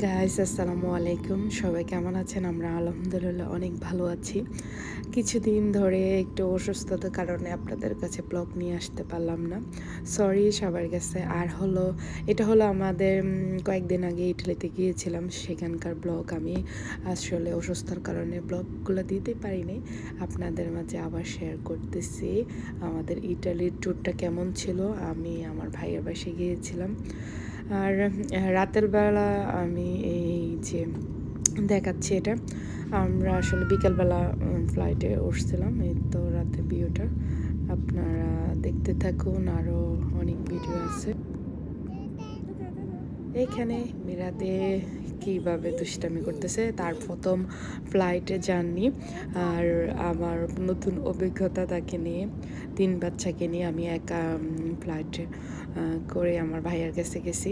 Guys আসসালামু আলাইকুম, সবাই কেমন আছেন? আমরা আলহামদুলিল্লাহ অনেক ভালো আছি। কিছুদিন ধরে একটু অসুস্থতার কারণে আপনাদের কাছে ব্লগ নিয়ে আসতে পারলাম না। সরি সবার কাছে। আর এটা হলো আমাদের কয়েকদিন আগে ইটালিতে গিয়েছিলাম, সেখানকার ব্লগ। আমি আসলে অসুস্থতার কারণে ব্লগগুলো দিতে পারিনি, আপনাদের মাঝে আবার শেয়ার করতেছি। আমাদের ইটালির ট্যুরটা কেমন ছিল। আমি আমার ভাইয়ের বাসায় গিয়েছিলাম। আর রাতের বেলা আমি এই যে দেখাচ্ছি এটা, আমরা আসলে বিকালবেলা ফ্লাইটে উঠছিলাম। এই তো রাতে ভিউটা আপনারা দেখতে থাকুন, আরও অনেক ভিডিও আছে। এইখানে মিরাতে কীভাবে দুষ্টামি করতেছে, তার প্রথম ফ্লাইটে জার্নি। আর আমার নতুন অভিজ্ঞতা তাকে নিয়ে, 3 বাচ্চাকে নিয়ে আমি একা ফ্লাইটে করে আমার ভাইয়ার কাছে গেছি।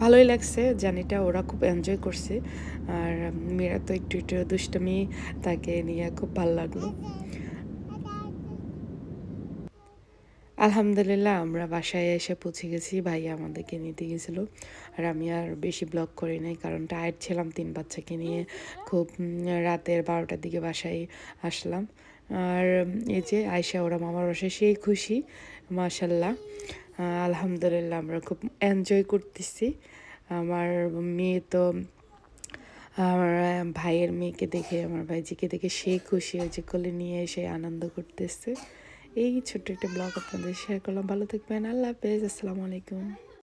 ভালোই লাগছে জার্নিটা, ওরা খুব এনজয় করছে। আর মেয়েরা তো একটু একটু দুষ্টামি, তাকে নিয়ে খুব ভালো লাগলো। আলহামদুলিল্লাহ আমরা বাসায় এসে পৌঁছে গেছি, ভাইয়া আমাদেরকে নিতে গেছিলো। আর আমি আর বেশি ব্লগ করি নাই, কারণ টায়ার্ড ছিলাম 3 বাচ্চাকে নিয়ে। খুব রাতের 12টার দিকে বাসায় আসলাম। আর এই যে আয়শা ওরা মামার বাসায়, সেই খুশি মাশাল্লাহ। আলহামদুলিল্লাহ আমরা খুব এনজয় করতেছি। আমার মেয়ে তো, আমার ভাইয়ের মেয়েকে দেখে, আমার ভাইজিকে দেখে সে খুশি, হয়েছে কোলে নিয়ে এসে আনন্দ করতেছে। এই ছোট্ট একটা ব্লগ আপনাদের শেয়ার করলাম। ভালো থাকবেন, আল্লাহ হাফেজ, আসসালামু আলাইকুম।